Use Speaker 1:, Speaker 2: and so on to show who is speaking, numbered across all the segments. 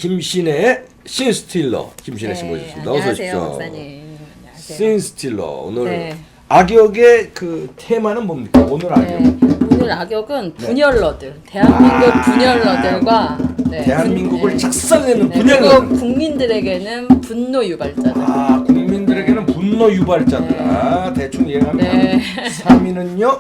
Speaker 1: 김신의 신스틸러 김신혜 씨 모셨습니다. 어서 오십시오.
Speaker 2: 안녕하세요, 목사님. 안녕하세요.
Speaker 1: 신스틸러 오늘
Speaker 2: 네.
Speaker 1: 악역의 그 테마는 뭡니까? 오늘 악역.
Speaker 2: 네, 오늘 악역은 분열러들, 대한민국 분열러들과
Speaker 1: 대한민국을
Speaker 2: 네.
Speaker 1: 작성하는
Speaker 2: 그리고
Speaker 1: 분열러.
Speaker 2: 국민들에게는 분노 유발자들.
Speaker 1: 국민들에게는 분노 유발자들.
Speaker 2: 네.
Speaker 1: 대충 이해하면
Speaker 2: 네.
Speaker 1: 3위는요.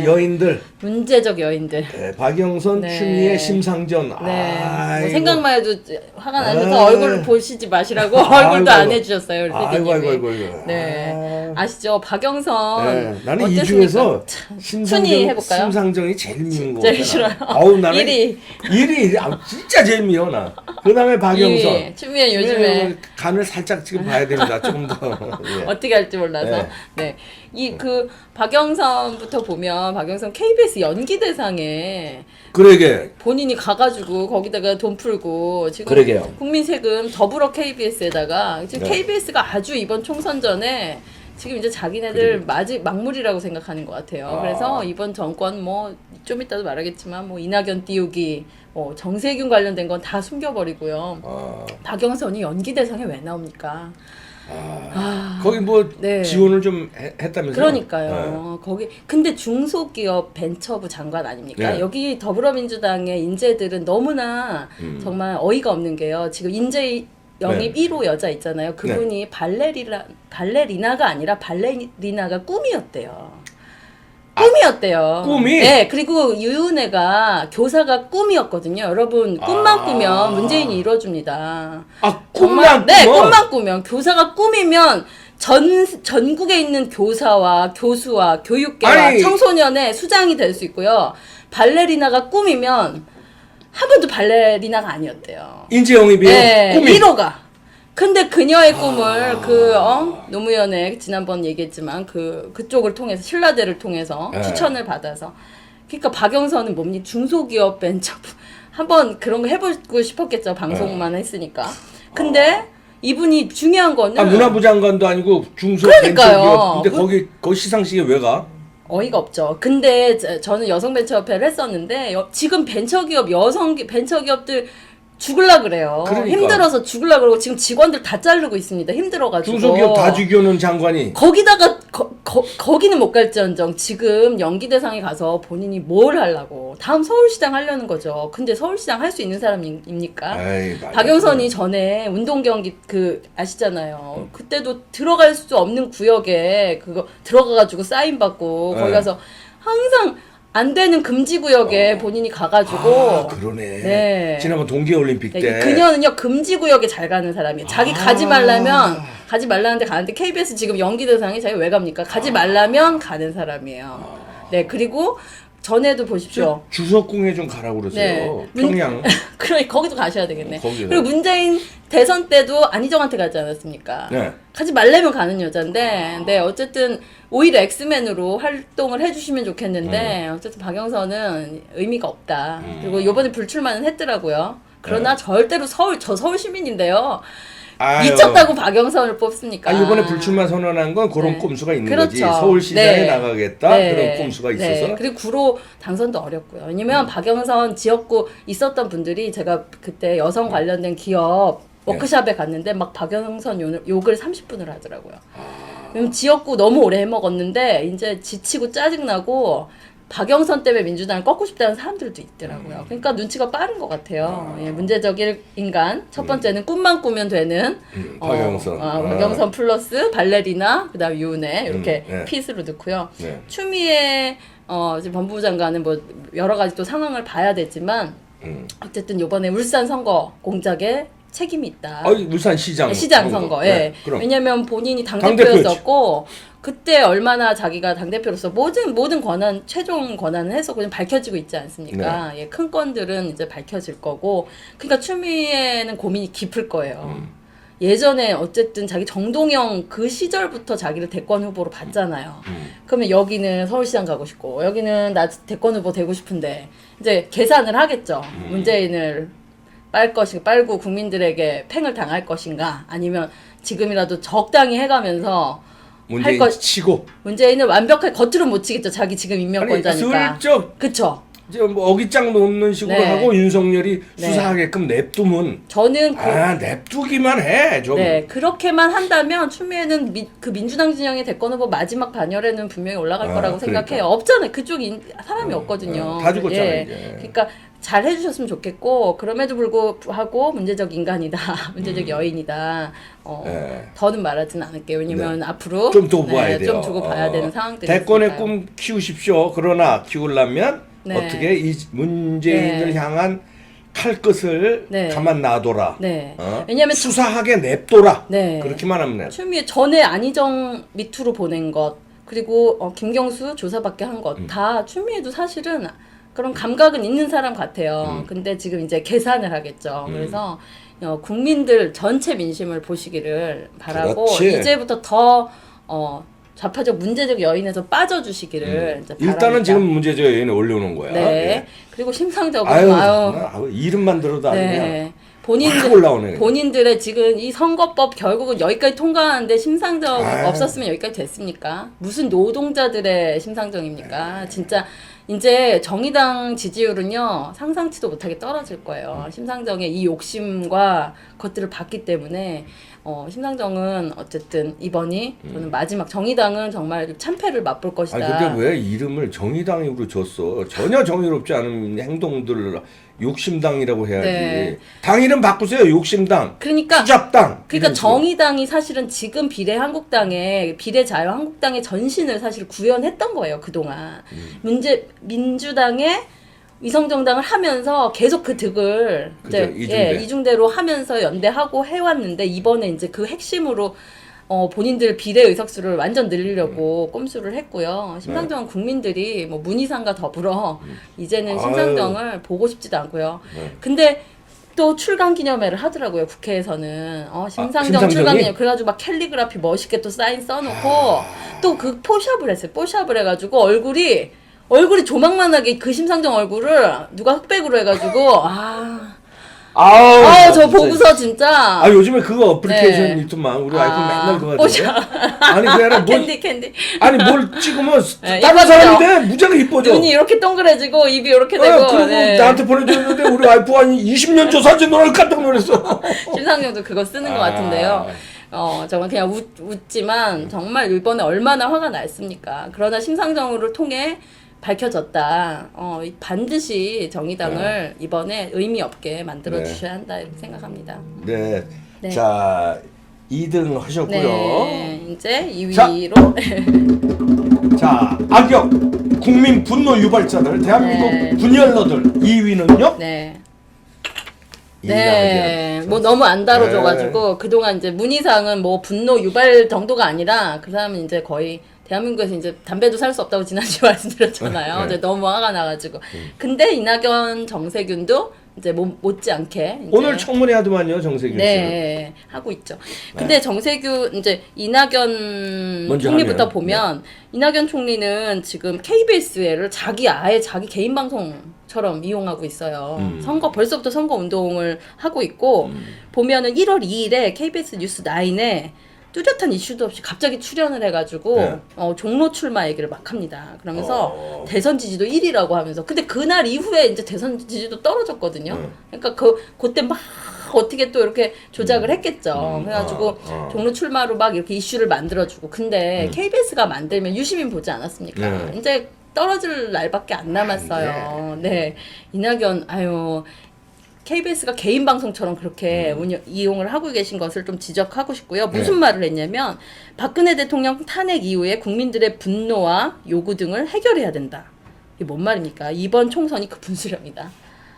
Speaker 1: 여인들.
Speaker 2: 문제적 여인들.
Speaker 1: 네, 박영선,
Speaker 2: 네.
Speaker 1: 추미애, 심상전.
Speaker 2: 네. 뭐 생각만 해도 화가 나셔서 얼굴 보시지 마시라고 얼굴도 안 해주셨어요, 우리 PD님이.
Speaker 1: 아이고.
Speaker 2: 네. 아시죠? 박영선.
Speaker 1: 네, 나는 이
Speaker 2: 어땠습니까?
Speaker 1: 중에서
Speaker 2: 순위 해볼까요?
Speaker 1: 심상정이 제일 미운 거
Speaker 2: 제일 싫어요.
Speaker 1: 나는
Speaker 2: 1위.
Speaker 1: 1위. 진짜 제일 미워 나. 그다음에 박영선.
Speaker 2: 2위. 추미애 요즘에
Speaker 1: 간을 살짝 지금 봐야 됩니다. 조금 더. 예.
Speaker 2: 어떻게 할지 몰라서. 네. 이 그 박영선부터 보면 박영선 KBS 연기대상에
Speaker 1: 그러게.
Speaker 2: 본인이 가가지고 거기다가 돈 풀고 지금
Speaker 1: 그러게요.
Speaker 2: 국민 세금 더불어 KBS에다가 지금
Speaker 1: 네.
Speaker 2: KBS가 아주 이번 총선 전에 지금 이제 자기네들 막물이라고 생각하는 것 같아요. 그래서 이번 정권 뭐 좀 이따도 말하겠지만 뭐 이낙연 띄우기, 뭐 정세균 관련된 건 다 숨겨버리고요. 박영선이 연기대상에 왜 나옵니까?
Speaker 1: 거기 뭐
Speaker 2: 네.
Speaker 1: 지원을 좀 했다면서요?
Speaker 2: 그러니까요. 거기 근데 중소기업 벤처부 장관 아닙니까?
Speaker 1: 네.
Speaker 2: 여기 더불어민주당의 인재들은 너무나 정말 어이가 없는 게요. 지금 인재 영입 1호 여자 있잖아요. 그분이 발레리나가 아니라 발레리나가 꿈이었대요. 꿈이었대요.
Speaker 1: 꿈이?
Speaker 2: 네, 그리고 유은혜가 교사가 꿈이었거든요. 여러분, 꿈만 꾸면 문재인이 이뤄줍니다.
Speaker 1: 꿈만
Speaker 2: 네,
Speaker 1: 꾸면?
Speaker 2: 꿈만 꾸면. 교사가 꿈이면 전국에 있는 교사와 교수와 교육계와 청소년의 수장이 될 수 있고요. 발레리나가 꿈이면 한 번도 발레리나가 아니었대요.
Speaker 1: 인재 영입이요?
Speaker 2: 네,
Speaker 1: 꿈이?
Speaker 2: 1호가. 근데 그녀의 꿈을 노무현의 지난번 얘기했지만 그쪽을 통해서 신라대를 통해서 추천을 받아서 그러니까 박영선은 뭡니까 중소기업 벤처 한번 그런 거 해보고 싶었겠죠 방송만 했으니까 근데 이분이 중요한 거는
Speaker 1: 문화부 장관도 아니고
Speaker 2: 그러니까요.
Speaker 1: 중소벤처기업. 근데 거기 시상식에 왜 가?
Speaker 2: 어이가 없죠. 근데 저는 여성벤처협회를 했었는데 지금 벤처기업들 죽을라 그래요.
Speaker 1: 그러니까.
Speaker 2: 힘들어서 죽을라 그러고 지금 직원들 다 자르고 있습니다. 힘들어가지고.
Speaker 1: 중소기업 다 죽여놓은 장관이.
Speaker 2: 거기다가 거기는 못 갈지언정 지금 연기대상에 가서 본인이 뭘 하려고 다음 서울시장 하려는 거죠. 근데 서울시장 할 수 있는 사람입니까? 박영선이 전에 운동경기 아시잖아요. 그때도 들어갈 수 없는 구역에 그거 들어가가지고 사인 받고 거기 가서 항상 안 되는 금지구역에 본인이 가가지고.
Speaker 1: 그러네.
Speaker 2: 네.
Speaker 1: 지난번 동계올림픽 때.
Speaker 2: 그녀는요, 금지구역에 잘 가는 사람이에요. 자기 가지 말라는데 가는데 KBS 지금 연기대상에 자기 왜 갑니까? 가지 말라면 가는 사람이에요. 네, 그리고 전에도 보십시오.
Speaker 1: 주석궁에 좀 가라고 그러세요.
Speaker 2: 네.
Speaker 1: 평양.
Speaker 2: 그러니까 거기도 가셔야 되겠네.
Speaker 1: 거기서.
Speaker 2: 그리고 문재인 대선 때도 안희정한테 가지 않았습니까?
Speaker 1: 네.
Speaker 2: 가지 말라면 가는 여잔데, 네, 어쨌든 오히려 엑스맨으로 활동을 해주시면 좋겠는데, 어쨌든 박영선은 의미가 없다. 그리고 요번에 불출마는 했더라고요. 그러나 절대로 저 서울 시민인데요. 미쳤다고 박영선을 뽑습니까?
Speaker 1: 이번에 불출마 선언한 건 그런 꼼수가 있는
Speaker 2: 그렇죠.
Speaker 1: 거지. 서울시장에 나가겠다. 그런 꼼수가 있어서.
Speaker 2: 네. 그리고 구로 당선도 어렵고요. 왜냐면 박영선 지역구 있었던 분들이 제가 그때 여성 관련된 기업 워크샵에 갔는데 막 박영선 욕을 30분을 하더라고요. 왜냐면 지역구 너무 오래 해먹었는데 이제 지치고 짜증나고 박영선 때문에 민주당을 꺾고 싶다는 사람들도 있더라고요. 그러니까 눈치가 빠른 것 같아요. 예, 문제적인 인간. 첫 번째는 꿈만 꾸면 되는
Speaker 1: 박영선.
Speaker 2: 박영선 플러스 발레리나, 그다음 유은혜 이렇게 핏으로 넣고요.
Speaker 1: 네.
Speaker 2: 추미애 지금 법무부 장관은 뭐 여러 가지 또 상황을 봐야 되지만 어쨌든 이번에 울산 선거 공작에 책임이 있다.
Speaker 1: 울산시장
Speaker 2: 선거. 예. 왜냐면 본인이 당대표였었고 그때 얼마나 자기가 당대표로서 모든 권한, 최종 권한을 해서 그냥 밝혀지고 있지 않습니까? 예, 큰 건들은 이제 밝혀질 거고. 그러니까 추미애는 고민이 깊을 거예요. 예전에 어쨌든 자기 정동영 그 시절부터 자기를 대권 후보로 봤잖아요. 그러면 여기는 서울시장 가고 싶고, 여기는 나 대권 후보 되고 싶은데, 이제 계산을 하겠죠. 문재인을 빨고 국민들에게 팽을 당할 것인가, 아니면 지금이라도 적당히 해가면서
Speaker 1: 문재인 치고
Speaker 2: 문재인은 완벽하게 겉으로 못 치겠죠. 자기 지금 임명권자니까.
Speaker 1: 슬쩍
Speaker 2: 그쵸.
Speaker 1: 이제 뭐 어깃장 놓는 식으로
Speaker 2: 네.
Speaker 1: 하고 윤석열이
Speaker 2: 네.
Speaker 1: 수사하게끔 냅두면
Speaker 2: 저는
Speaker 1: 냅두기만 해 좀.
Speaker 2: 네, 그렇게만 한다면 추미애는 그 민주당 진영의 대권 후보 마지막 반열에는 분명히 올라갈 거라고
Speaker 1: 그러니까.
Speaker 2: 생각해요. 없잖아요. 그쪽 사람이 없거든요.
Speaker 1: 다 죽었잖아요.
Speaker 2: 예.
Speaker 1: 이제.
Speaker 2: 그러니까 잘 해주셨으면 좋겠고 그럼에도 불구하고 문제적 인간이다, 문제적 여인이다.
Speaker 1: 네.
Speaker 2: 더는 말하지는 않을게요. 왜냐면 앞으로
Speaker 1: 좀 두고 봐야 돼요.
Speaker 2: 좀 두고 봐야 되는 상황들이
Speaker 1: 대권의
Speaker 2: 있으니까요.
Speaker 1: 꿈 키우십시오. 그러나 키우려면
Speaker 2: 네.
Speaker 1: 어떻게 이 문재인을
Speaker 2: 네.
Speaker 1: 향한 칼끝을
Speaker 2: 네.
Speaker 1: 가만 놔둬라.
Speaker 2: 네.
Speaker 1: 어?
Speaker 2: 왜냐면
Speaker 1: 수사하게 냅둬라.
Speaker 2: 네.
Speaker 1: 그렇게만 하면 돼.
Speaker 2: 추미애 전에 안희정 미투로 보낸 것 그리고 김경수 조사받게 한 것 다 추미애도 사실은 그런 감각은 있는 사람 같아요. 근데 지금 이제 계산을 하겠죠. 그래서 국민들 전체 민심을 보시기를 바라고
Speaker 1: 그렇지.
Speaker 2: 이제부터 더 좌파적 문제적 여인에서 빠져주시기를 이제
Speaker 1: 일단은
Speaker 2: 바랍니다.
Speaker 1: 지금 문제적 여인에 올려놓은 거야.
Speaker 2: 네.
Speaker 1: 예.
Speaker 2: 그리고 심상정은
Speaker 1: 아유, 이름만 들어도 아주 그냥 확 올라오네.
Speaker 2: 본인들의 지금 이 선거법 결국은 여기까지 통과하는데 심상정
Speaker 1: 아유.
Speaker 2: 없었으면 여기까지 됐습니까? 무슨 노동자들의 심상정입니까? 진짜 이제 정의당 지지율은요 상상치도 못하게 떨어질 거예요. 심상정의 이 욕심과 것들을 봤기 때문에 심상정은 어쨌든 이번이 저는 마지막 정의당은 정말 참패를 맛볼 것이다.
Speaker 1: 아니 근데 왜 이름을 정의당으로 줬어? 전혀 정의롭지 않은 행동들을 욕심당이라고 해야지.
Speaker 2: 네.
Speaker 1: 당 이름 바꾸세요. 욕심당.
Speaker 2: 그러니까
Speaker 1: 투잡당.
Speaker 2: 그러니까
Speaker 1: 이런 식으로.
Speaker 2: 정의당이 사실은 지금 비례자유한국당의 전신을 사실 구현했던 거예요 그동안. 민주당의 위성정당을 하면서 계속 그 득을
Speaker 1: 그죠, 이중대.
Speaker 2: 이중대로 하면서 연대하고 해왔는데 이번에 이제 그 핵심으로 본인들 비례 의석수를 완전 늘리려고 꼼수를 했고요. 심상정은 국민들이 뭐 문희상과 더불어 이제는 심상정을 보고 싶지도 않고요. 근데 또 출강 기념회를 하더라고요 국회에서는 심상정
Speaker 1: 심상정이?
Speaker 2: 출강 기념회 그래가지고 막 캘리그라피 멋있게 또 사인 써놓고 또 그 포샵을 했어요. 포샵을 해가지고 얼굴이 조망만하게 그 심상정 얼굴을 누가 흑백으로 해가지고 저 보고서 진짜
Speaker 1: 요즘에 그거 어플리케이션
Speaker 2: 네.
Speaker 1: 있더만 우리 아이폰 맨날 그거
Speaker 2: 포샵.
Speaker 1: 하던데. 아니 그게 아니라
Speaker 2: 캔디
Speaker 1: 아니 뭘 찍으면
Speaker 2: 네,
Speaker 1: 다른
Speaker 2: 이쁘죠?
Speaker 1: 사람이 돼 무지하게 이뻐져.
Speaker 2: 눈이 이렇게 동그래지고 입이 이렇게 되고
Speaker 1: 그리고 나한테 보내줬는데 우리 와이프 한 20년 전 사진 너를 깜짝 놀랐어.
Speaker 2: 심상정도 그거 쓰는 것 같은데요. 정말 그냥 웃지만 정말 이번에 얼마나 화가 났습니까. 그러나 심상정으로 통해 밝혀졌다. 반드시 정의당을 이번에 의미 없게 만들어 주셔야 한다 이렇게 생각합니다.
Speaker 1: 네.
Speaker 2: 네.
Speaker 1: 자 2등 하셨고요.
Speaker 2: 네, 이제 2위로
Speaker 1: 자 악역 국민 분노 유발자들 대한민국
Speaker 2: 네.
Speaker 1: 분열러들 2위는요?
Speaker 2: 네.
Speaker 1: 네.
Speaker 2: 뭐 너무 안 다뤄줘가지고 그동안 이제 문희상은 뭐 분노 유발 정도가 아니라 그 사람은 이제 거의 대한민국에서 이제 담배도 살 수 없다고 지난주에 말씀드렸잖아요. 이제 너무 화가 나가지고. 근데 이낙연, 정세균도 이제 못지않게 이제
Speaker 1: 오늘 청문회 하더만요 정세균 씨.
Speaker 2: 네, 하고 있죠. 근데 정세균 이제 이낙연
Speaker 1: 먼저
Speaker 2: 총리부터
Speaker 1: 하면,
Speaker 2: 보면 이낙연 총리는 지금 KBS를 자기 개인 방송처럼 이용하고 있어요. 벌써부터 선거 운동을 하고 있고 보면은 1월 2일에 KBS 뉴스 9에 뚜렷한 이슈도 없이 갑자기 출연을 해가지고 종로 출마 얘기를 막 합니다. 그러면서 대선 지지도 1위라고 하면서 근데 그날 이후에 이제 대선 지지도 떨어졌거든요. 그러니까 그때 막 어떻게 또 이렇게 조작을 했겠죠. 그래가지고 종로 출마로 막 이렇게 이슈를 만들어주고 근데 KBS가 만들면 유시민 보지 않았습니까? 이제 떨어질 날밖에 안 남았어요. 네, 이낙연 KBS가 개인 방송처럼 그렇게 이용을 하고 계신 것을 좀 지적하고 싶고요. 무슨 말을 했냐면 박근혜 대통령 탄핵 이후에 국민들의 분노와 요구 등을 해결해야 된다. 이게 뭔 말입니까? 이번 총선이 그 분수령이다.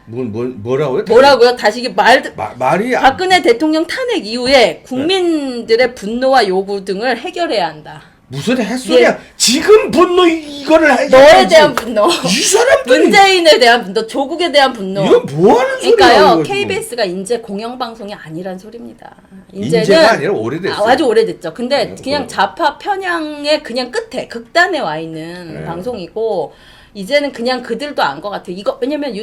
Speaker 1: 뭐라고요?
Speaker 2: 뭐라고요? 다시 이게
Speaker 1: 말이
Speaker 2: 박근혜 대통령 탄핵 이후에 국민들의 분노와 요구 등을 해결해야 한다.
Speaker 1: 무슨 햇소리야? 지금 분노 이거를 해야지.
Speaker 2: 너에 대한 분노.
Speaker 1: 이 사람들이
Speaker 2: 문재인에 대한 분노, 조국에 대한 분노.
Speaker 1: 이거 뭐 하는 소리야?
Speaker 2: 그러니까요,
Speaker 1: 이거 지금.
Speaker 2: KBS가 이제 공영방송이 아니란 소리입니다.
Speaker 1: 인재가 아니라 오래됐어요.
Speaker 2: 아주 오래됐죠. 근데
Speaker 1: 네,
Speaker 2: 그냥 좌파 편향의 그냥 끝에, 극단에 와 있는 방송이고, 이제는 그냥 그들도 안 것 같아요. 왜냐면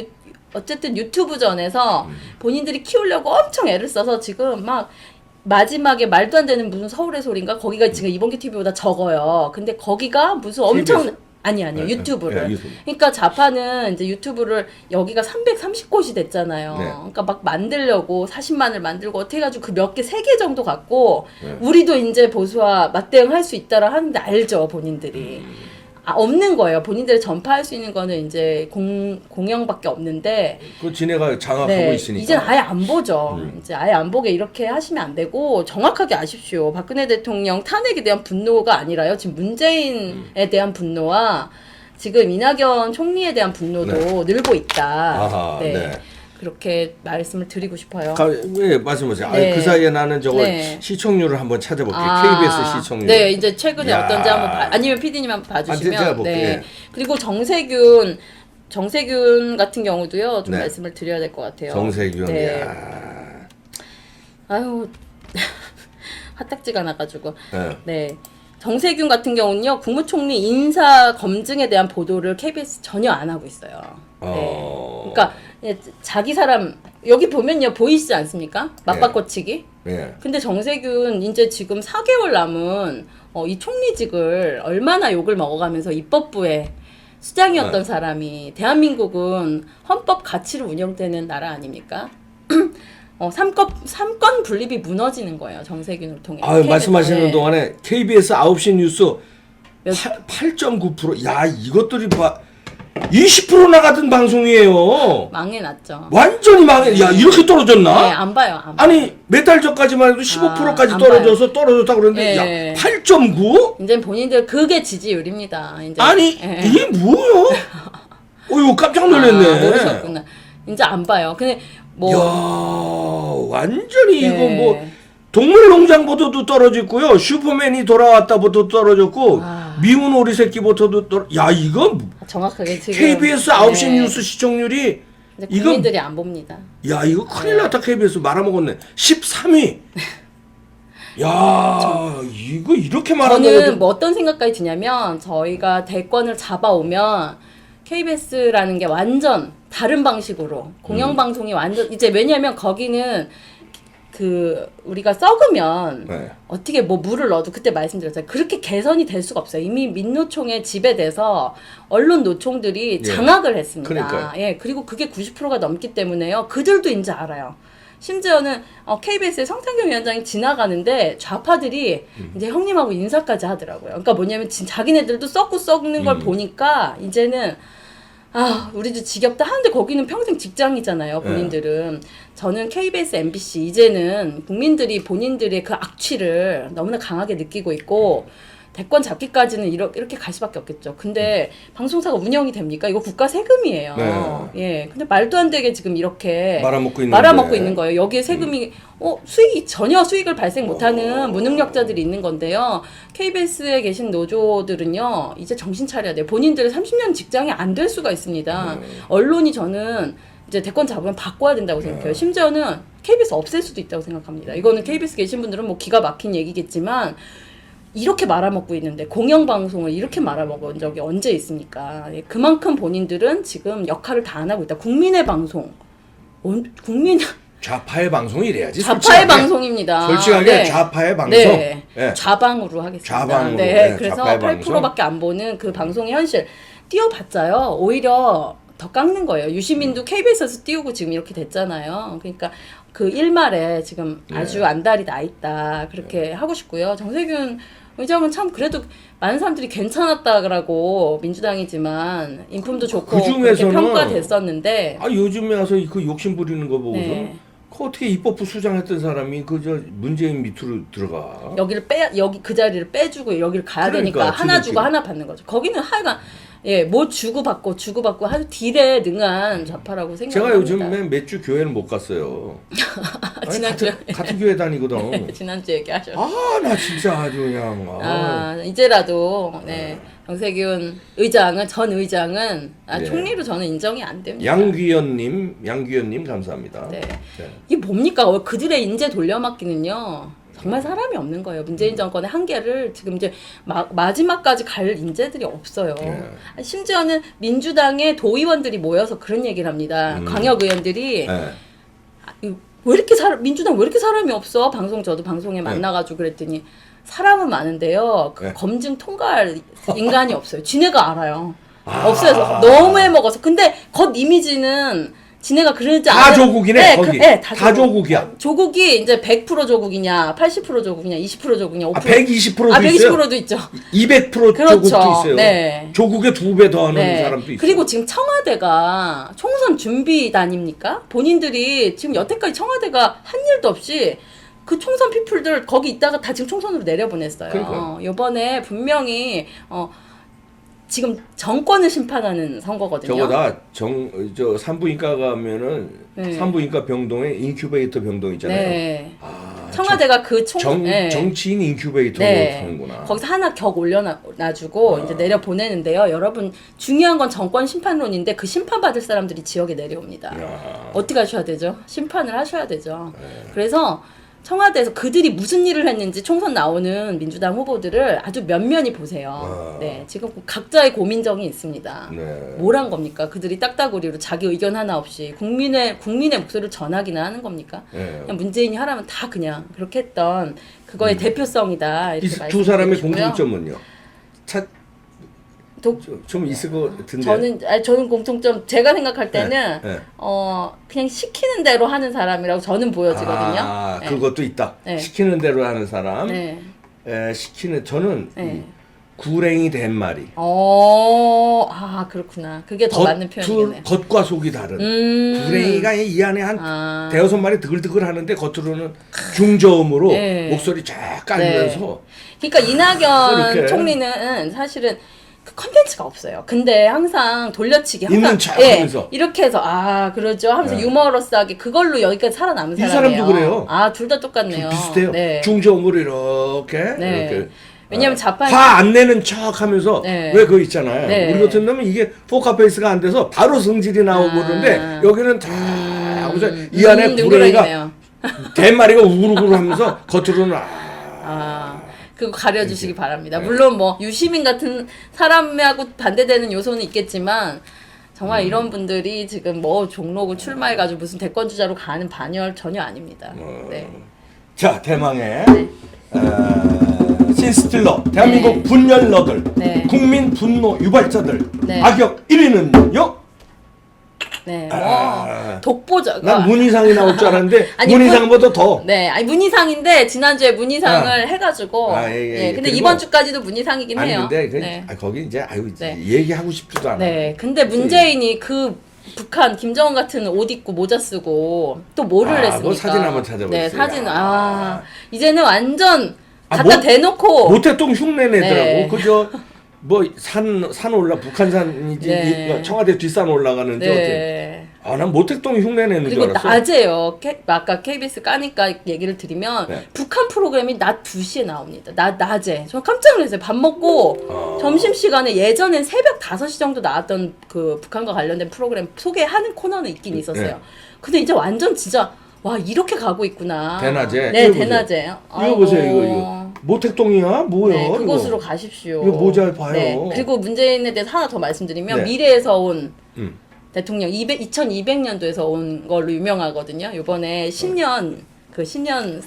Speaker 2: 어쨌든 유튜브전에서 본인들이 키우려고 엄청 애를 써서 지금 막 마지막에 말도 안 되는 무슨 서울의 소리인가? 거기가 지금 이번기 TV보다 적어요. 근데 거기가 무슨 엄청 아니요.
Speaker 1: 네,
Speaker 2: 유튜브를.
Speaker 1: 네, 유튜브.
Speaker 2: 그러니까 좌파는 이제 유튜브를 여기가 330곳이 됐잖아요.
Speaker 1: 네.
Speaker 2: 그러니까 막 만들려고 40만을 만들고 어떻게 해가지고 그 몇 개, 3개 정도 갖고
Speaker 1: 네.
Speaker 2: 우리도 이제 보수와 맞대응할 수 있다라 하는데 알죠, 본인들이. 없는 거예요. 본인들이 전파할 수 있는 거는 이제 공영밖에 없는데.
Speaker 1: 그 지네가 장악하고
Speaker 2: 네,
Speaker 1: 있으니까.
Speaker 2: 이제는 아예 안 보죠. 이제 아예 안 보게 이렇게 하시면 안 되고 정확하게 아십시오. 박근혜 대통령 탄핵에 대한 분노가 아니라요. 지금 문재인에 대한 분노와 지금 이낙연 총리에 대한 분노도 늘고 있다.
Speaker 1: 아하, 네.
Speaker 2: 그렇게 말씀을 드리고 싶어요.
Speaker 1: 왜 말씀하세요?
Speaker 2: 네.
Speaker 1: 그 사이에 나는 저거
Speaker 2: 네.
Speaker 1: 시청률을 한번 찾아볼게요. KBS 시청률.
Speaker 2: 네, 이제 최근에
Speaker 1: 야.
Speaker 2: 어떤지 한번 아니면 PD님 한번 봐주시면.
Speaker 1: 제가 볼게요.
Speaker 2: 네. 그리고 정세균 같은 경우도요. 좀
Speaker 1: 네.
Speaker 2: 말씀을 드려야 될 것 같아요.
Speaker 1: 정세균.
Speaker 2: 네.
Speaker 1: 야.
Speaker 2: 아유, 화딱지가 나가지고.
Speaker 1: 네.
Speaker 2: 네. 정세균 같은 경우는요, 국무총리 인사 검증에 대한 보도를 KBS 전혀 안 하고 있어요. 네. 그러니까 자기 사람 여기 보면요 보이시지 않습니까? 맞바꿔치기.
Speaker 1: 네.
Speaker 2: 근데 정세균 이제 지금 4개월 남은 이 총리직을 얼마나 욕을 먹어가면서 입법부에 수장이었던 사람이 대한민국은 헌법 가치로 운영되는 나라 아닙니까? 삼권 분립이 무너지는 거예요. 정세균을 통해.
Speaker 1: 말씀하시는
Speaker 2: 네.
Speaker 1: 동안에 KBS 9시 뉴스 8.9%. 야, 이것들이 20% 나가던 방송이에요.
Speaker 2: 망해놨죠.
Speaker 1: 완전히 망해. 야, 이렇게 떨어졌나?
Speaker 2: 네, 안 봐요. 안 봐요.
Speaker 1: 아니, 몇 달 전까지만 해도 15%까지
Speaker 2: 안
Speaker 1: 떨어졌다고 그러는데,
Speaker 2: 네.
Speaker 1: 야, 8.9?
Speaker 2: 이제 본인들 그게 지지율입니다. 이제.
Speaker 1: 아니,
Speaker 2: 네.
Speaker 1: 이게 뭐야? 이거 깜짝 놀랐네.
Speaker 2: 모르셨구나. 이제 안 봐요. 근데 뭐.
Speaker 1: 야, 완전히
Speaker 2: 네.
Speaker 1: 이거 뭐, 동물농장보다도 떨어졌고요. 슈퍼맨이 돌아왔다부터 떨어졌고, 미운 오리 새끼부터도 야, 이거
Speaker 2: 정확하게 지금.
Speaker 1: KBS 9시 뉴스 시청률이
Speaker 2: 국민들이 안 봅니다.
Speaker 1: 야, 이거 큰일 났다. KBS 말아먹었네. 13위. 야, 이거 이렇게 말하면
Speaker 2: 저는 뭐 어떤 생각까지 드냐면 저희가 대권을 잡아오면 KBS라는 게 완전 다른 방식으로 공영방송이 완전 이제 왜냐면 거기는 우리가 썩으면
Speaker 1: 네.
Speaker 2: 어떻게 뭐 물을 넣어도 그때 말씀드렸잖아요. 그렇게 개선이 될 수가 없어요. 이미 민노총에 지배돼서 언론 노총들이 장악을 했습니다.
Speaker 1: 그러니까요.
Speaker 2: 예, 그리고 그게 90%가 넘기 때문에요. 그들도 이제 알아요. 심지어는 KBS의 성탄경 위원장이 지나가는데 좌파들이 이제 형님하고 인사까지 하더라고요. 그러니까 뭐냐면 자기네들도 썩고 썩는 걸 보니까 이제는 우리도 지겹다 하는데 거기는 평생 직장이잖아요, 본인들은. 저는 KBS, MBC 이제는 국민들이 본인들의 그 악취를 너무나 강하게 느끼고 있고 대권 잡기까지는 이렇게 갈 수밖에 없겠죠. 근데 방송사가 운영이 됩니까? 이거 국가 세금이에요.
Speaker 1: 네.
Speaker 2: 예. 근데 말도 안 되게 지금 이렇게
Speaker 1: 말아먹고
Speaker 2: 있는 거예요. 여기에 세금이 수익이 전혀 수익을 발생 못하는 무능력자들이 있는 건데요. KBS에 계신 노조들은요. 이제 정신 차려야 돼요. 본인들의 30년 직장이 안 될 수가 있습니다. 언론이 저는 이제 대권 잡으면 바꿔야 된다고 생각해요. 심지어는 KBS 없앨 수도 있다고 생각합니다. 이거는 KBS 계신 분들은 뭐 기가 막힌 얘기겠지만 이렇게 말아먹고 있는데 공영방송을 이렇게 말아먹은 적이 언제 있습니까? 그만큼 본인들은 지금 역할을 다 안 하고 있다. 국민의 방송.
Speaker 1: 좌파의 방송이 이래야지.
Speaker 2: 좌파의 방송입니다.
Speaker 1: 솔직하게
Speaker 2: 네.
Speaker 1: 좌파의 방송.
Speaker 2: 네.
Speaker 1: 네.
Speaker 2: 좌방으로 하겠습니다.
Speaker 1: 좌방으로.
Speaker 2: 네.
Speaker 1: 네.
Speaker 2: 그래서
Speaker 1: 좌파의
Speaker 2: 8%밖에 안 보는 그 방송의 현실. 띄워봤자요. 오히려 더 깎는 거예요. 유시민도 KBS에서 띄우고 지금 이렇게 됐잖아요. 그러니까 그 일말에 지금 아주 안달이 나 있다. 그렇게 하고 싶고요. 정세균 의장은 참 그래도 많은 사람들이 괜찮았다라고 민주당이지만 인품도 좋고 그렇게 평가됐었는데
Speaker 1: 요즘에 와서 그 욕심 부리는 거 보고서
Speaker 2: 네.
Speaker 1: 어떻게 입법부 수장했던 사람이 문재인 밑으로 들어가?
Speaker 2: 여기 그 자리를 빼주고 여기를 가야
Speaker 1: 그러니까,
Speaker 2: 되니까 하나 주고 하나 받는 거죠. 거기는 하여간 뭐 주고받고 아주 딜에 능한 좌파라고 생각합니다.
Speaker 1: 제가 요즘에 몇 주 교회를 못 갔어요.
Speaker 2: 지난주에
Speaker 1: 같은 교회 다니거든.
Speaker 2: 지난주 얘기하셨어요.
Speaker 1: 나 진짜 아주 그냥.
Speaker 2: 이제라도 정세균 전 의장은 총리로 저는 인정이 안 됩니다.
Speaker 1: 양귀연님 감사합니다.
Speaker 2: 네. 이게 뭡니까? 그들의 인재 돌려막기는요. 정말 사람이 없는 거예요. 문재인 정권의 한계를 지금 이제 마지막까지 갈 인재들이 없어요. 심지어는 민주당의 도의원들이 모여서 그런 얘기를 합니다. 광역 의원들이 민주당 왜 이렇게 사람이 없어? 저도 방송에 만나가지고 그랬더니 사람은 많은데요. 그
Speaker 1: 네.
Speaker 2: 검증 통과할 인간이 없어요. 지네가 알아요. 없어요. 너무 해먹어서. 근데 겉 이미지는 지네가 그러지
Speaker 1: 다 조국이네, 거기. 다 조국이야.
Speaker 2: 조국이 이제 100% 조국이냐, 80% 조국이냐, 20% 조국이냐, 5%.
Speaker 1: 120%도
Speaker 2: 120%도 있죠.
Speaker 1: 200%
Speaker 2: 그렇죠.
Speaker 1: 조국도 있어요.
Speaker 2: 네.
Speaker 1: 조국의 2배 더 하는
Speaker 2: 네.
Speaker 1: 사람도 있어요.
Speaker 2: 그리고 지금 청와대가 총선 준비단입니까? 본인들이 지금 여태까지 청와대가 한 일도 없이 그 총선 피플들 거기 있다가 다 지금 총선으로 내려보냈어요.
Speaker 1: 그러니까요.
Speaker 2: 이번에 분명히 지금 정권을 심판하는 선거거든요.
Speaker 1: 저거다 저 산부인과 가면은
Speaker 2: 네.
Speaker 1: 산부인과 병동에 인큐베이터 병동 있잖아요.
Speaker 2: 네. 청와대가 그
Speaker 1: 정치인 인큐베이터로
Speaker 2: 네.
Speaker 1: 하는구나.
Speaker 2: 거기서 하나 격 올려놔주고 이제 내려 보내는데요. 여러분 중요한 건 정권 심판론인데 그 심판 받을 사람들이 지역에 내려옵니다. 어떻게 하셔야 되죠? 심판을 하셔야 되죠. 그래서 청와대에서 그들이 무슨 일을 했는지 총선 나오는 민주당 후보들을 아주 면면히 보세요. 네, 지금 각자의 고민정이 있습니다.
Speaker 1: 네.
Speaker 2: 뭘 한 겁니까? 그들이 딱따구리로 자기 의견 하나 없이 국민의 목소리를 전하기나 하는 겁니까?
Speaker 1: 네.
Speaker 2: 그냥 문재인이 하라면 다 그냥 그렇게 했던 그거의 대표성이다.
Speaker 1: 이
Speaker 2: 이렇게
Speaker 1: 두 사람의
Speaker 2: 말씀드리고요.
Speaker 1: 공통점은요. 좀 있을 것 같은데.
Speaker 2: 저는 공통점 제가 생각할 때는
Speaker 1: 네.
Speaker 2: 그냥 시키는 대로 하는 사람이라고 저는 보여지거든요.
Speaker 1: 아,
Speaker 2: 네.
Speaker 1: 그것도 있다.
Speaker 2: 네.
Speaker 1: 시키는 대로 하는 사람.
Speaker 2: 네.
Speaker 1: 저는
Speaker 2: 네.
Speaker 1: 이 구랭이 된 말이.
Speaker 2: 그렇구나. 그게 더 맞는 표현이네요.
Speaker 1: 겉과 속이 다른. 구랭이가 이 안에 한 대여섯 마리 드글드글 하는데 겉으로는 중저음으로
Speaker 2: 네.
Speaker 1: 목소리 쫙 깔면서.
Speaker 2: 그러니까 이낙연
Speaker 1: 그렇게.
Speaker 2: 총리는 사실은 그 컨텐츠가 없어요. 근데 항상 돌려치기 항상
Speaker 1: 있는 척 하면서.
Speaker 2: 이렇게 해서 그러죠 하면서 유머러스하게 그걸로 여기까지 살아남은
Speaker 1: 이
Speaker 2: 사람이에요.
Speaker 1: 사람도 그래요.
Speaker 2: 둘 다 똑같네요.
Speaker 1: 비슷해요.
Speaker 2: 네.
Speaker 1: 중저음으로 이렇게.
Speaker 2: 네.
Speaker 1: 이렇게.
Speaker 2: 왜냐면 자판
Speaker 1: 화 안 내는 척 하면서
Speaker 2: 네.
Speaker 1: 왜 그거 있잖아요.
Speaker 2: 네.
Speaker 1: 우리 같은 놈은 이게 포카페이스가 안 돼서 바로 성질이 나오고 그러는데 여기는 다 하고서 이 안에 구렁이가 대마리가 우글우글 하면서 겉으로는
Speaker 2: 그거 가려주시기 바랍니다. 물론 뭐 유시민 같은 사람하고 반대되는 요소는 있겠지만 정말 이런 분들이 지금 뭐 종로구 출마해가지고 무슨 대권 주자로 가는 반열 전혀 아닙니다. 네.
Speaker 1: 자, 대망의 신스틸러 대한민국
Speaker 2: 네.
Speaker 1: 분열러들
Speaker 2: 네.
Speaker 1: 국민 분노 유발자들
Speaker 2: 네.
Speaker 1: 악역 1위는요?
Speaker 2: 네, 독보적.
Speaker 1: 난 문희상이 나올 줄 알았는데
Speaker 2: 아니,
Speaker 1: 문희상보다 더.
Speaker 2: 네, 아니 문희상인데 지난주에 문희상을 해가지고. 근데
Speaker 1: 그리고,
Speaker 2: 이번 주까지도 문희상이긴
Speaker 1: 아니
Speaker 2: 해요.
Speaker 1: 근데
Speaker 2: 네.
Speaker 1: 거기 이제
Speaker 2: 네.
Speaker 1: 얘기하고 싶지도 않아.
Speaker 2: 네, 근데 문재인이 그 북한 김정은 같은 옷 입고 모자 쓰고 또 뭐를 했습니까?
Speaker 1: 뭐 사진 한번 찾아보세요.
Speaker 2: 네, 사진. 이제는 완전 갖다 대놓고
Speaker 1: 모태똥 흉내 내더라고.
Speaker 2: 네.
Speaker 1: 그저 뭐 산 올라 북한산이지
Speaker 2: 네.
Speaker 1: 청와대 뒷산 올라가는지
Speaker 2: 네.
Speaker 1: 난 모태똥 흉내 내는 줄
Speaker 2: 그리고
Speaker 1: 알았어.
Speaker 2: 낮에요. 아까 KBS 까니까 얘기를 드리면
Speaker 1: 네.
Speaker 2: 북한 프로그램이 낮 2시에 나옵니다. 낮에. 저 깜짝 놀랐어요. 밥 먹고 점심시간에 예전엔 새벽 5시 정도 나왔던 그 북한과 관련된 프로그램 소개하는 코너는 있긴 있었어요.
Speaker 1: 네.
Speaker 2: 근데 이제 완전 진짜 와 이렇게 가고 있구나.
Speaker 1: 대낮에?
Speaker 2: 네,
Speaker 1: 이거 보세요.
Speaker 2: 대낮에.
Speaker 1: 이거 보세요. 이거 모택동이야? 뭐야?
Speaker 2: 네, 그곳으로
Speaker 1: 이거.
Speaker 2: 가십시오.
Speaker 1: 이거 모자 봐요.
Speaker 2: 네, 그리고 문재인에 대해서 하나 더 말씀드리면
Speaker 1: 네.
Speaker 2: 미래에서 온
Speaker 1: 음.
Speaker 2: 대통령 2200년도에서 온 걸로 유명하거든요. 이번에 신년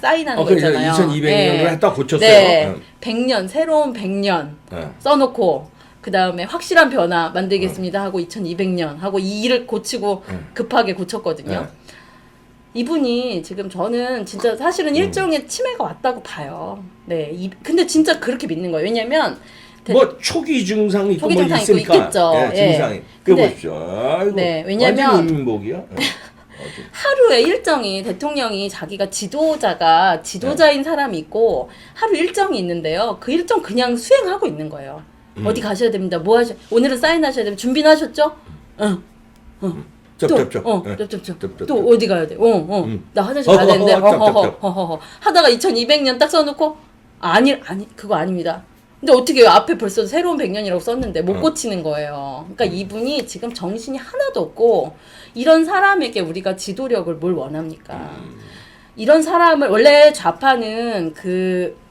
Speaker 2: 사인하는 거 있잖아요.
Speaker 1: 2200년으로 했다 고쳤어요.
Speaker 2: 네. 100년 새로운 100년
Speaker 1: 네.
Speaker 2: 써놓고 그 다음에 확실한 변화 만들겠습니다 하고 2200년 하고 이 일을 고치고 급하게 고쳤거든요.
Speaker 1: 네.
Speaker 2: 이분이 지금 저는 진짜 사실은 일종의 치매가 왔다고 봐요. 네, 근데 진짜 그렇게 믿는 거예요. 왜냐면
Speaker 1: 뭐 초기 증상이 있고
Speaker 2: 초기
Speaker 1: 뭐
Speaker 2: 증상이
Speaker 1: 있으니까.
Speaker 2: 있겠죠.
Speaker 1: 네, 증상이. 그거
Speaker 2: 근데-
Speaker 1: 보십시오. 아이고.
Speaker 2: 네, 왜냐면-
Speaker 1: 완전 운민복이야. 네.
Speaker 2: 하루에 일정이 대통령이 자기가 지도자인 사람이 있고 하루 일정이 있는데요. 그 일정 그냥 수행하고 있는 거예요. 어디 가셔야 됩니다. 오늘은 사인하셔야 됩니다. 준비는 하셨죠?
Speaker 1: 쩝쩝쩝.
Speaker 2: 또 어디 가야 돼? 나 화장실 가야 되는데. 하다가 2200년 딱 써놓고 아니 그거 아닙니다. 근데 어떻게 해요? 앞에 벌써 새로운 100년이라고 썼는데 못 고치는 거예요. 그러니까 이분이 지금 정신이 하나도 없고 이런 사람에게 우리가 지도력을 뭘 원합니까? 이런 사람을 원래 좌파는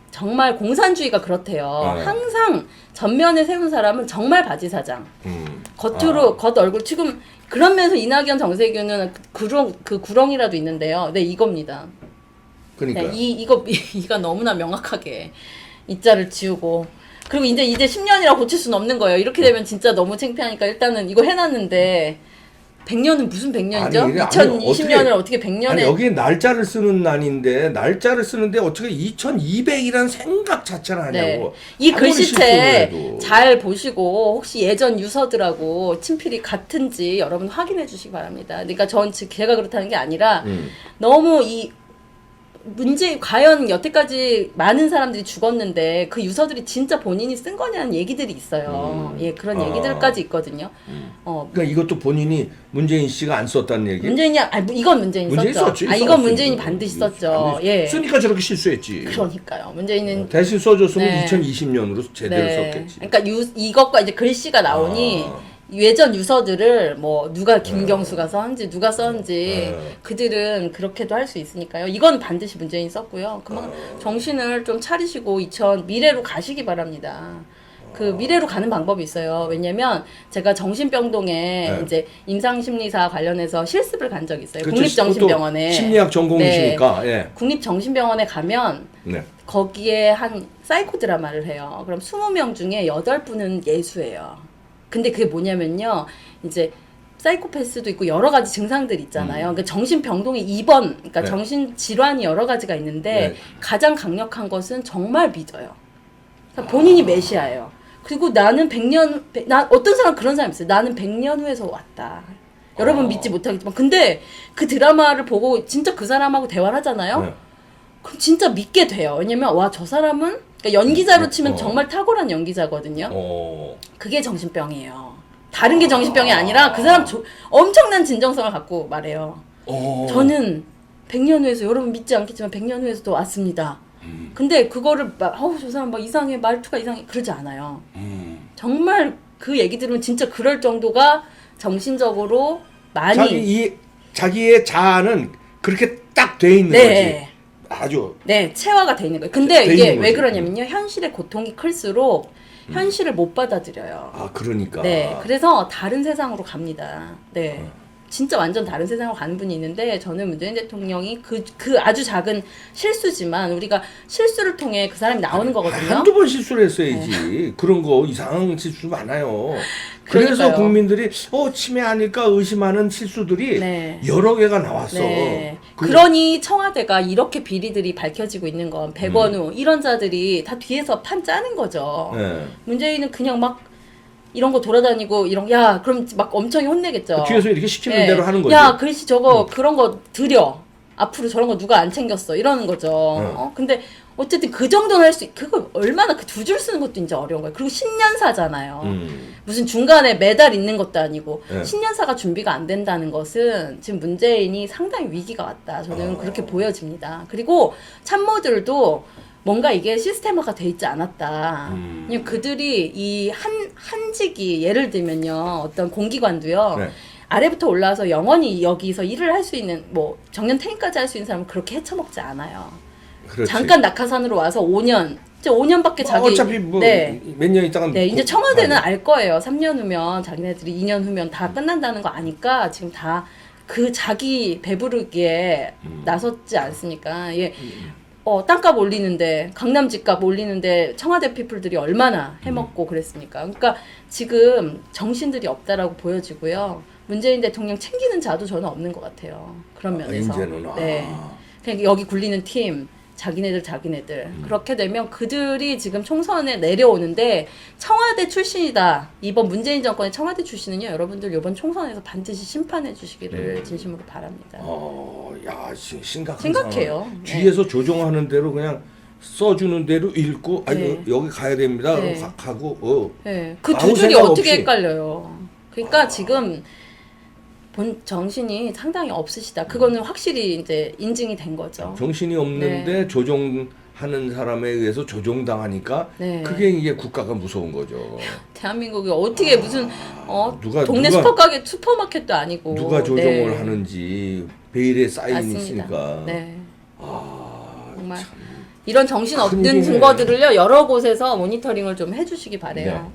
Speaker 2: 정말 공산주의가 그렇대요. 항상 전면에 세운 사람은 정말 바지사장. 겉으로 겉 얼굴 지금 그런 면에서 이낙연 정세균은 그 구렁이라도 있는데요. 네, 이겁니다.
Speaker 1: 그러니까.
Speaker 2: 네, 이가 너무나 명확하게 이자를 지우고 그리고 이제 10년이라 고칠 수는 없는 거예요. 이렇게 되면 진짜 너무 창피하니까 일단은 이거 해놨는데 100년은 무슨 100년이죠?
Speaker 1: 아니,
Speaker 2: 2020년을 어떻게 100년에
Speaker 1: 아니 여기 날짜를 쓰는 날인데 날짜를 쓰는데 어떻게 2200이라는 생각 자체를 하냐고.
Speaker 2: 네. 이
Speaker 1: 아무리
Speaker 2: 글씨체
Speaker 1: 실수를 해도.
Speaker 2: 잘 보시고 혹시 예전 유서들하고 친필이 같은지 여러분 확인해 주시기 바랍니다. 그러니까 제가 그렇다는 게 아니라 너무 이 문제 과연 여태까지 많은 사람들이 죽었는데 그 유서들이 진짜 본인이 쓴 거냐는 얘기들이 있어요. 예, 그런 얘기들까지 있거든요.
Speaker 1: 그러니까 이것도 본인이 문재인 씨가 안 썼다는 얘기.
Speaker 2: 문재인이 이건 문재인이
Speaker 1: 문재인
Speaker 2: 썼죠.
Speaker 1: 썼지.
Speaker 2: 이건 문재인이 반드시 썼죠. 예.
Speaker 1: 쓰니까 저렇게 실수했지.
Speaker 2: 그러니까요. 문재인은
Speaker 1: 대신 써줬으면
Speaker 2: 네.
Speaker 1: 2020년으로 제대로 썼겠지.
Speaker 2: 그러니까 이것과 이제 글씨가 나오니 예전 유서들을 뭐 누가 김경수가 썼는지 누가 썼는지 그들은 그렇게도 할 수 있으니까요. 이건 반드시 문재인이 썼고요. 그만 정신을 좀 차리시고 미래로 가시기 바랍니다. 그 미래로 가는 방법이 있어요. 왜냐면 제가 정신병동에 이제 임상심리사 관련해서 실습을 간 적이 있어요.
Speaker 1: 그렇죠.
Speaker 2: 국립정신병원에.
Speaker 1: 심리학 전공이시니까.
Speaker 2: 네.
Speaker 1: 예.
Speaker 2: 국립정신병원에 가면
Speaker 1: 네.
Speaker 2: 거기에 한 사이코 드라마를 해요. 그럼 20명 중에 8분은 예수예요. 근데 그게 뭐냐면요. 이제 사이코패스도 있고 여러 가지 증상들이 있잖아요. 그러니까 정신병동의 입원, 그러니까
Speaker 1: 네.
Speaker 2: 정신질환이 여러 가지가 있는데
Speaker 1: 네.
Speaker 2: 가장 강력한 것은 정말 믿어요. 그러니까 본인이 메시아예요. 그리고 나는 어떤 사람 그런 사람 있어요. 나는 100년 후에서 왔다. 여러분 믿지 못하겠지만 근데 그 드라마를 보고 진짜 그 사람하고 대화를 하잖아요.
Speaker 1: 네.
Speaker 2: 그럼 진짜 믿게 돼요. 왜냐면 와 저 사람은 그러니까 연기자로 치면 정말 탁월한 연기자거든요. 그게 정신병이에요. 다른 게 정신병이 아니라 그 사람 엄청난 진정성을 갖고 말해요. 저는 100년 후에서 여러분 믿지 않겠지만 100년 후에서도 왔습니다. 근데 그거를 저 사람 막 이상해 말투가 이상해 그러지 않아요. 정말 그 얘기 들으면 진짜 그럴 정도가 정신적으로 많이
Speaker 1: 자기의 자아는 그렇게 딱 돼 있는
Speaker 2: 네.
Speaker 1: 거지. 아주
Speaker 2: 체화가 돼 있는 거예요. 근데
Speaker 1: 돼
Speaker 2: 이게
Speaker 1: 있는
Speaker 2: 왜
Speaker 1: 거지.
Speaker 2: 그러냐면요. 현실의 고통이 클수록 현실을 못 받아들여요.
Speaker 1: 아 그러니까.
Speaker 2: 네, 그래서 다른 세상으로 갑니다. 네. 진짜 완전 다른 세상으로 가는 분이 있는데 저는 문재인 대통령이 그 아주 작은 실수지만 우리가 실수를 통해 그 사람이 나오는 거거든요.
Speaker 1: 한두 번 실수를 했어야지. 그런 거 이상한 실수 많아요. 그래서
Speaker 2: 그러니까요.
Speaker 1: 국민들이 치매 아닐까 의심하는 실수들이
Speaker 2: 네.
Speaker 1: 여러 개가 나왔어.
Speaker 2: 네. 그러니 청와대가 이렇게 비리들이 밝혀지고 있는 건 백원우 이런 자들이 다 뒤에서 판 짜는 거죠.
Speaker 1: 네.
Speaker 2: 문재인은 그냥 막 이런 거 돌아다니고 그럼 막 엄청 혼내겠죠.
Speaker 1: 뒤에서 이렇게 시키는
Speaker 2: 네.
Speaker 1: 대로 하는 거지.
Speaker 2: 야 글씨 저거 그런 거 드려. 앞으로 저런 거 누가 안 챙겼어 이러는 거죠. 근데 어쨌든 그 정도는 할 수 그거 얼마나 그 두 줄 쓰는 것도 이제 어려운 거예요. 그리고 신년사잖아요. 무슨 중간에 매달 있는 것도 아니고 신년사가 준비가 안 된다는 것은 지금 문재인이 상당히 위기가 왔다. 저는 그렇게 보여집니다. 그리고 참모들도 뭔가 이게 시스템화가 돼 있지 않았다. 그냥 그들이 이 한직이 예를 들면요. 어떤 공기관도요.
Speaker 1: 네.
Speaker 2: 아래부터 올라와서 영원히 여기서 일을 할 수 있는 정년 퇴임까지 할 수 있는 사람은 그렇게 헤쳐먹지 않아요.
Speaker 1: 그렇지.
Speaker 2: 잠깐 낙하산으로 와서 5년, 이제 5년밖에
Speaker 1: 어차피 몇 년 있다가
Speaker 2: 네, 이제 청와대는 알 거예요. 3년 후면 자기네들이 2년 후면 다 끝난다는 거 아니까 지금 다 그 자기 배부르기에 나섰지 않습니까? 예. 땅값 올리는데 강남 집값 올리는데 청와대 피플들이 얼마나 해먹고 그랬습니까? 그러니까 지금 정신들이 없다라고 보여지고요. 문재인 대통령 챙기는 자도 저는 없는 것 같아요. 그런 면에서.
Speaker 1: 이제는
Speaker 2: 네. 그냥 여기 굴리는 팀, 자기네들 그렇게 되면 그들이 지금 총선에 내려오는데 청와대 출신이다. 이번 문재인 정권의 청와대 출신은요. 여러분들 이번 총선에서 반드시 심판해 주시기를 진심으로 바랍니다.
Speaker 1: 야, 심각한
Speaker 2: 심각해요.
Speaker 1: 상황. 뒤에서 조종하는 대로 그냥 써주는 대로 읽고 여기 가야 됩니다.
Speaker 2: 네.
Speaker 1: 그럼 가고
Speaker 2: 네. 그
Speaker 1: 아무
Speaker 2: 두 줄이
Speaker 1: 생각
Speaker 2: 어떻게
Speaker 1: 없이.
Speaker 2: 헷갈려요. 그러니까 지금 정신이 상당히 없으시다. 그거는 확실히 이제 인증이 된 거죠.
Speaker 1: 정신이 없는데 조종하는 사람에 의해서 조종당하니까 그게 이게 국가가 무서운 거죠.
Speaker 2: 대한민국이 어떻게 무슨 동네
Speaker 1: 누가
Speaker 2: 슈퍼마켓도 아니고
Speaker 1: 누가 조종을 하는지 베일에 쌓여
Speaker 2: 맞습니다.
Speaker 1: 있으니까.
Speaker 2: 네. 정말 이런 정신
Speaker 1: 큰일이네.
Speaker 2: 없는 증거들을요 여러 곳에서 모니터링을 좀 해주시기 바래요.